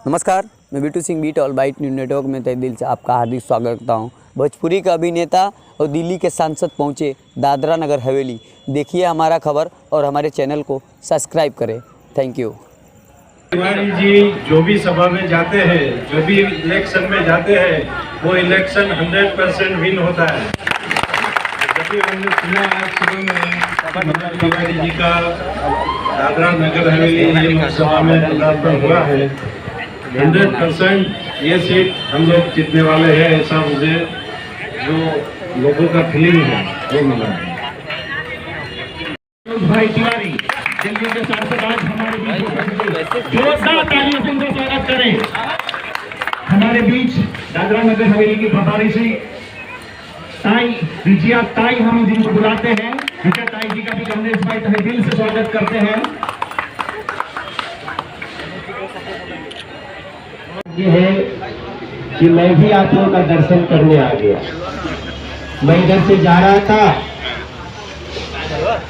नमस्कार, मैं Bittu Singh beat all byte news network में तहे दिल से आपका हार्दिक स्वागत करता हूं। भोजपुरी के अभिनेता और दिल्ली के सांसद पहुंचे दादरा नगर हवेली। देखिए हमारा खबर और हमारे चैनल को सब्सक्राइब करें। Thank you. तिवारी जी जो भी सभा में जाते हैं, जो भी इलेक्शन में जाते हैं, वो इलेक्शन 100% विन होता है। जब भी हमने सुना आज सुबह में मनोज तिवारी जी का दादरा नगर हवेली लोकसभा में पदार्पण हुआ है, 100% ये सीट हम लोग जीतने वाले हैं, ऐसा मुझे जो लोगों का फीलिंग है वो मिला है। भाई तिवारी दिल्ली के सांसद आज हमारे बीच जोरदार तालियों से उनका स्वागत करें। हमारे बीच दादरा नगर हवेली की प्रभारी श्री ताई विजया ताई हम जिनको बुलाते हैं, विजया ताई जी का भी हमने इस बार तहे दिल से स्वागत करते हैं। ये है कि मैं भी आप लोगों का दर्शन करने आ गया। मैं इधर से जा रहा था,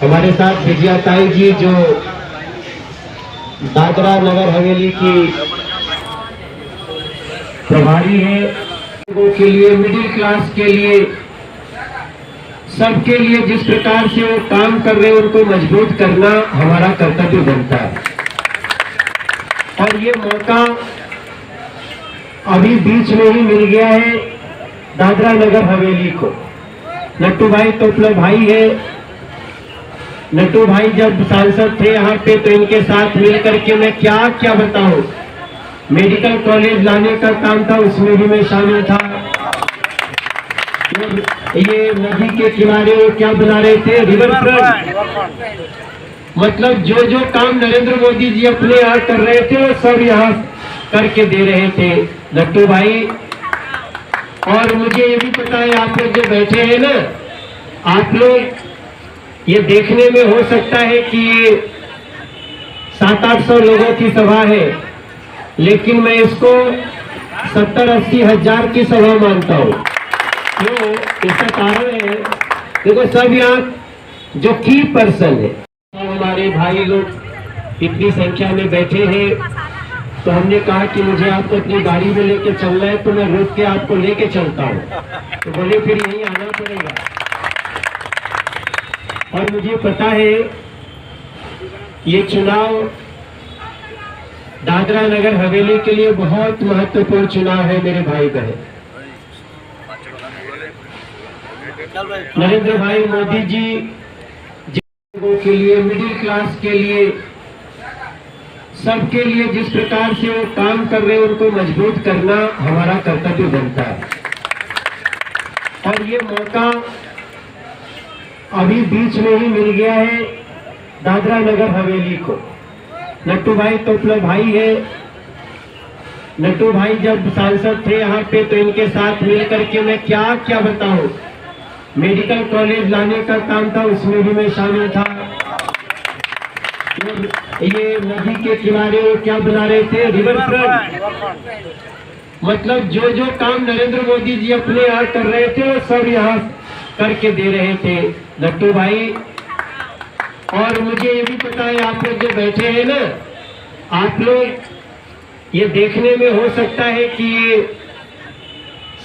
हमारे साथ विजया ताई जी जो दादरा नगर हवेली की प्रभारी है, लोगों के लिए, मिडिल क्लास के लिए, सबके लिए जिस प्रकार से वो काम कर रहे हैं उनको मजबूत करना हमारा कर्तव्य बनता है। और ये मौका अभी बीच में ही मिल गया है दादरा नगर हवेली को। नट्टू भाई तो अपना भाई है। नट्टू भाई जब सांसद थे यहाँ पे तो इनके साथ मिलकर के मैं क्या क्या बताऊं, मेडिकल कॉलेज लाने का काम था, उसमें भी मैं शामिल था। ये नदी के किनारे वो क्या बना रहे थे, रिवर फ्रंट। मतलब जो जो काम नरेंद्र मोदी जी अपने यहाँ कर रहे थे वो सब यहाँ करके दे रहे थे नट्टू भाई। और मुझे ये भी पता है आप लोग जो बैठे हैं ना, आप लोग ये देखने में हो सकता है कि ये 700-800 लोगों की सभा है, लेकिन मैं इसको 70-80 हजार की सभा मानता हूँ। क्यों? इसका कारण है, देखो सब यहाँ जो की पर्सन है, हमारे भाई लोग इतनी संख्या में बैठे हैं, तो हमने कहा कि मुझे आपको अपनी गाड़ी में लेके चलना है, तो मैं रोक के आपको लेके चलता हूँ। तो बोले फिर यहीं आना पड़ेगा। और मुझे पता है ये चुनाव दादरा नगर हवेली के लिए बहुत महत्वपूर्ण चुनाव है मेरे भाई बहन। नरेंद्र भाई मोदी जी लोगों के लिए, मिडिल क्लास के लिए, सबके लिए जिस प्रकार से वो काम कर रहे हैं उनको मजबूत करना हमारा कर्तव्य बनता है। और ये मौका अभी बीच में ही मिल गया है दादरा नगर हवेली को। नट्टू भाई तो अपना भाई है। नट्टू भाई जब सांसद थे यहाँ पे तो इनके साथ मिलकर के मैं क्या क्या बताऊं, मेडिकल कॉलेज लाने का काम था, उसमें भी मैं शामिल था। ये नदी के किनारे वो क्या बना रहे थे, रिवर फ्रंट। मतलब जो जो काम नरेंद्र मोदी जी अपने यहाँ कर रहे थे वो सब यहाँ करके दे रहे थे नट्टू भाई। और मुझे ये भी पता है आप लोग जो बैठे हैं ना, आप लोग ये देखने में हो सकता है कि ये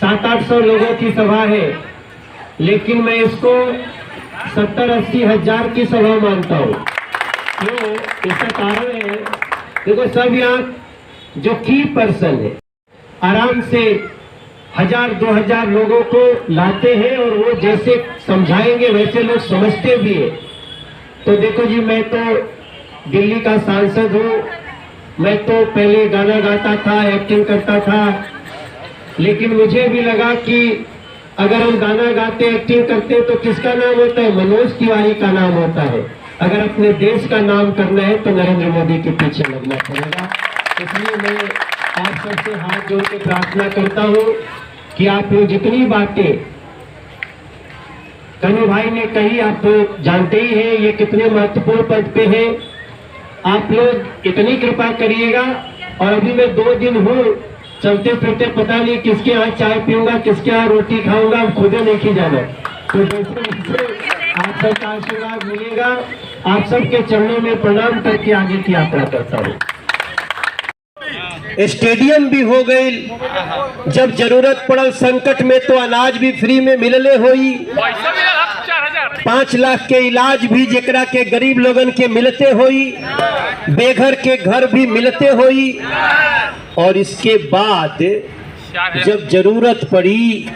700-800 लोगों की सभा है, लेकिन मैं इसको 70-80 हजार की सभा मानता हूँ। क्यों? इसका कारण है, देखो सब यहाँ जो की पर्सन है आराम से 1000-2000 लोगों को लाते हैं, और वो जैसे समझाएंगे वैसे लोग समझते भी है। तो देखो जी, मैं तो दिल्ली का सांसद हूँ, मैं तो पहले गाना गाता था, एक्टिंग करता था, लेकिन मुझे भी लगा कि अगर हम गाना गाते, एक्टिंग करते तो किसका नाम होता है, मनोज तिवारी का नाम होता है। अगर अपने देश का नाम करना है तो नरेंद्र मोदी के पीछे लगना पड़ेगा। इसलिए मैं आप सबसे हाथ जोड़ के प्रार्थना करता हूँ कि आप लोग जितनी बातें कन्हू भाई ने कही, आप लोग जानते ही हैं ये कितने महत्वपूर्ण पद पे हैं। आप लोग इतनी कृपा करिएगा। और अभी मैं 2 दिन हूँ चलते फिरते, पता नहीं किसके यहाँ चाय पीऊंगा, किसके यहाँ रोटी खाऊंगा, खुद नहीं जाना। तो आप सबका आशीर्वाद मिलेगा। आप सबके चरणों में प्रणाम करके आगे की यात्रा करता हूँ। स्टेडियम भी हो गई। जब जरूरत पड़ल संकट में तो अनाज भी फ्री में मिलले होई। 5 लाख के इलाज भी जेकरा के गरीब लोगन के मिलते होई। बेघर के घर भी मिलते होई। और इसके बाद जब जरूरत पड़ी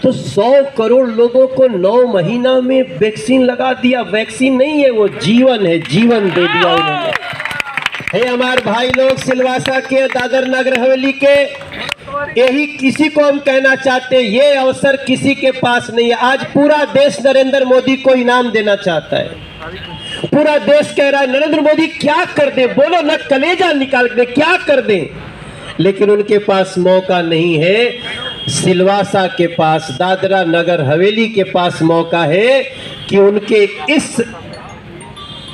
तो 100 करोड़ लोगों को 9 महीना में वैक्सीन लगा दिया। वैक्सीन नहीं है, वो जीवन है, जीवन दे दिया उन्होंने। हे हमारे भाई लोग सिलवासा के, दादर नगर हवेली के, यही किसी को हम कहना चाहते हैं, ये अवसर किसी के पास नहीं है। आज पूरा देश नरेंद्र मोदी को इनाम देना चाहता है। पूरा देश कह रहा है नरेंद्र मोदी क्या कर दे, बोलो ना, कलेजा निकाल दे, क्या कर दे। लेकिन उनके पास मौका नहीं है। सिलवासा के पास, दादरा नगर हवेली के पास मौका है कि उनके इस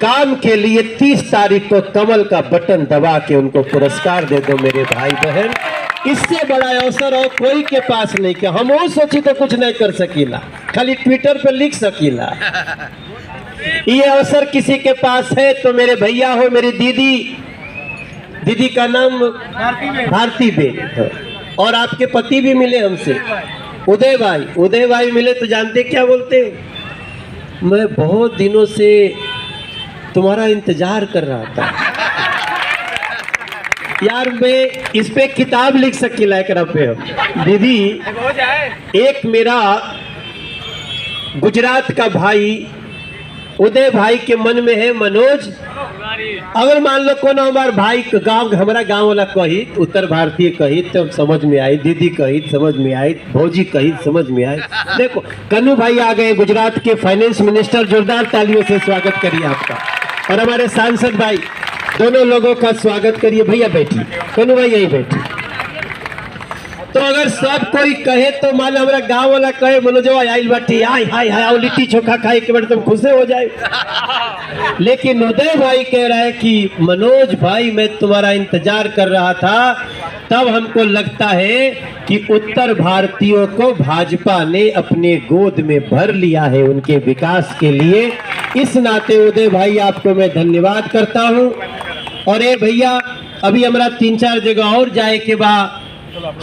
काम के लिए 30 तारीख को कमल का बटन दबा के उनको पुरस्कार दे दो मेरे भाई बहन। इससे बड़ा अवसर और कोई के पास नहीं। कि हम वो सोची तो कुछ नहीं कर सकीला, खाली ट्विटर पर लिख सकीला। ये अवसर किसी के पास है तो मेरे भैया हो, मेरी दीदी का नाम भारती बेन, और आपके पति भी मिले हमसे, उदय भाई मिले तो जानते क्या बोलते, मैं बहुत दिनों से तुम्हारा इंतजार कर रहा था यार। मैं इस पे किताब लिख सकीला एकरा पे। हम दीदी, एक मेरा गुजरात का भाई उदय भाई के मन में है मनोज, अगर मान लो कोनो हमारे भाई गांव, हमारा गांव वाला कही, उत्तर भारतीय कही तो समझ में आई, दीदी कही समझ में आई, भौजी कही समझ में आई। देखो कन्नू भाई आ गए, गुजरात के फाइनेंस मिनिस्टर, जोरदार तालियों से स्वागत करिए आपका। और हमारे सांसद भाई, दोनों लोगों का स्वागत करिए। भैया बैठिए, कन्नू भाई यही बैठिए। तो अगर सब कोई कहे तो मान लो हमारा गांव वाला कहे मनोजवा आइल बाटी, हाय हाय हाय लिट्टी चोखा खाए के बाद तुम खुश हो जाए। लेकिन उदय भाई कह रहा है कि मनोज भाई मैं तुम्हारा इंतजार कर रहा था। तब हमको लगता है कि उत्तर भारतीयों को भाजपा ने अपने गोद में भर लिया है उनके विकास के लिए। इस नाते उदय भाई आपको मैं धन्यवाद करता हूँ। और ये भैया अभी हमारा 3-4 जगह और जाए के बाद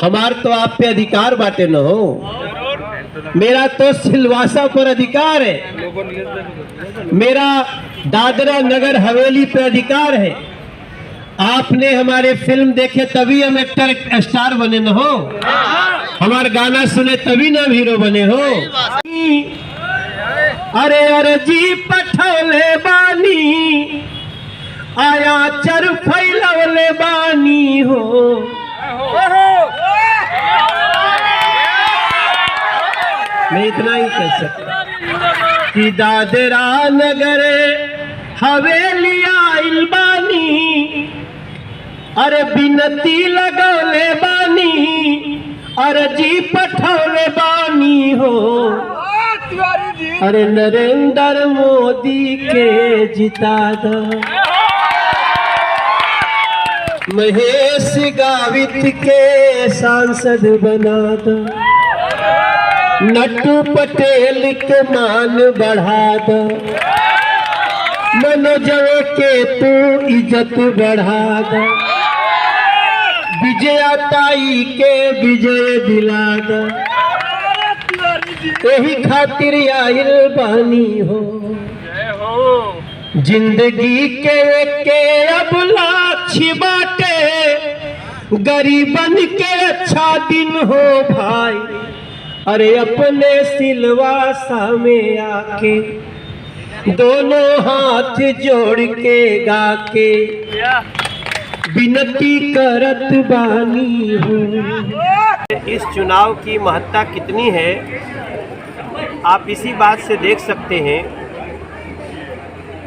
हमार तो आप पे अधिकार बाटे न हो। मेरा तो सिलवासा पर अधिकार है, मेरा दादरा नगर हवेली पे अधिकार है। आपने हमारे फिल्म देखे तभी हम एक्टर स्टार बने न हो, हमारे गाना सुने तभी ना हीरो बने हो। अरे अर्जी पठौले बानी, आया चर फैलवले बानी हो। मैं इतना ही कह सकता कि दादरा नगर हवेली आइल बानी, अरे बिनती लगौले बानी, अर्जी पठौले बानी हो। अरे नरेंद्र मोदी के जिता दो, महेश गावित के सांसद बना दो, नट्टू पटेल के मान बढ़ा दो, मनोज के तू इज्जत बढ़ा दो, विजया ताई के विजय दिला दो। यही खातिर आइल बानी हो, जिंदगी के अब लाछी बाटे, गरीबन के अच्छा दिन हो भाई। अरे अपने सिलवासा में आके दोनों हाथ जोड़ के गा के विनती करत बानी हूँ। इस चुनाव की महत्ता कितनी है आप इसी बात से देख सकते हैं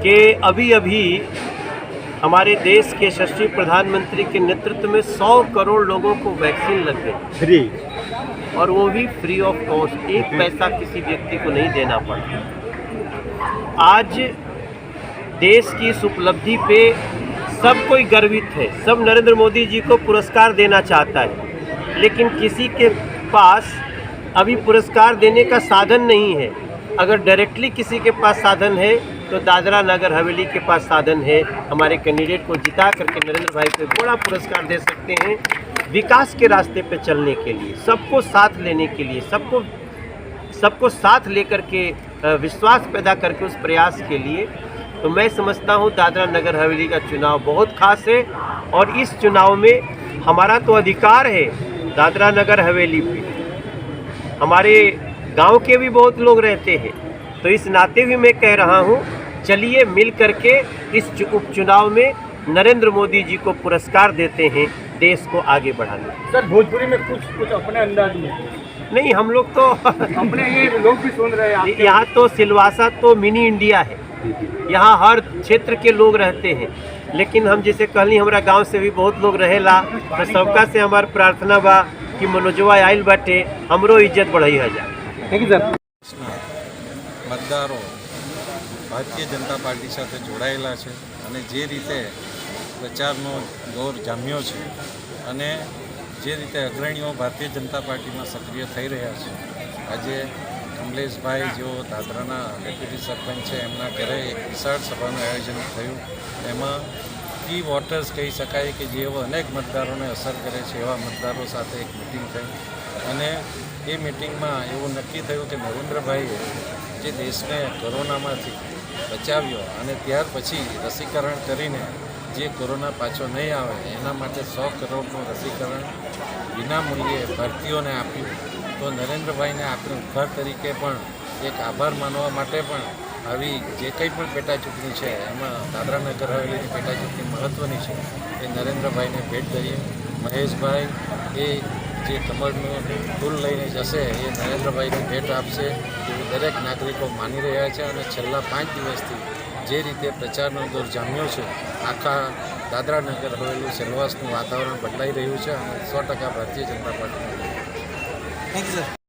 कि अभी अभी हमारे देश के यशस्वी प्रधानमंत्री के नेतृत्व में 100 करोड़ लोगों को वैक्सीन लग गई फ्री, और वो भी फ्री ऑफ कॉस्ट, एक पैसा किसी व्यक्ति को नहीं देना पड़ा। आज देश की इस उपलब्धि पे सब कोई गर्वित है, सब नरेंद्र मोदी जी को पुरस्कार देना चाहता है, लेकिन किसी के पास अभी पुरस्कार देने का साधन नहीं है। अगर डायरेक्टली किसी के पास साधन है तो दादरा नगर हवेली के पास साधन है। हमारे कैंडिडेट को जिता करके नरेंद्र भाई को बड़ा पुरस्कार दे सकते हैं विकास के रास्ते पे चलने के लिए, सबको साथ लेने के लिए, सबको साथ लेकर के विश्वास पैदा करके उस प्रयास के लिए। तो मैं समझता हूँ दादरा नगर हवेली का चुनाव बहुत खास है और इस चुनाव में हमारा तो अधिकार है दादरा नगर हवेली पे, हमारे गांव के भी बहुत लोग रहते हैं। तो इस नाते भी मैं कह रहा हूँ, चलिए मिल करके इस उपचुनाव में नरेंद्र मोदी जी को पुरस्कार देते हैं देश को आगे बढ़ाने। सर भोजपुरी में कुछ अपने अंदाज में नहीं, हम लोग तो अपने ये लोग भी सुन रहे हैं यहाँ तो सिलवासा तो मिनी इंडिया है, यहाँ हर क्षेत्र के लोग रहते हैं। लेकिन हम जैसे कहली हमारा गांव से भी बहुत लोग रहेला, तो सबका से हमार प्रार्थना बा कि मनोजवा आयल बाटे हमरो इज्जत बढ़ाई हजार। Thank you sir. મતદારો ભારતીય જનતા પાર્ટી સાથે જોડાયેલા છે અને જે રીતે પ્રચારનો દોર જામ્યો છે અને જે રીતે અગ્રણીઓ ભારતીય જનતા પાર્ટીમાં સક્રિય થઈ રહ્યા છે, આજે કમલેશભાઈ જેઓ દાદરાના ડેપ્યુટી સરપંચ છે એમના ઘરે એક વિશાળ સભાનું આયોજન થયું. એમાં કી વોટર્સ કહી શકાય કે જેઓ અનેક મતદારોને અસર કરે છે એવા મતદારો સાથે એક મિટિંગ થઈ અને એ મિટિંગમાં એવું નક્કી થયું કે નરેન્દ્રભાઈએ જે દેશને કોરોનામાંથી બચાવ્યો અને ત્યાર પછી રસીકરણ કરીને જે કોરોના પાછો નહીં આવે એના માટે 100 કરોડનું રસીકરણ વિનામૂલ્યે ભારતીયોને આપ્યું. તો નરેન્દ્રભાઈને આપણે ઉપહાર તરીકે પણ એક આભાર માનવા માટે પણ આવી જે કંઈ પણ પેટા ચૂંટણી છે એમાં દાદરા નગર હવેલીની પેટા ચૂંટણી મહત્ત્વની છે એ નરેન્દ્રભાઈને ભેટ કરીએ. મહેશભાઈ એ જે કમળનું ફૂલ લઈને જશે એ નરેન્દ્રભાઈને ભેટ આપશે એવું દરેક નાગરિકો માની રહ્યા છે. અને છેલ્લા 5 દિવસથી જે રીતે પ્રચારનો દોર જામ્યો છે, આખા દાદરા નગર હવેલી સેલવાસનું વાતાવરણ બદલાઈ રહ્યું છે અને 100% Bharatiya Janata party. Thank you sir.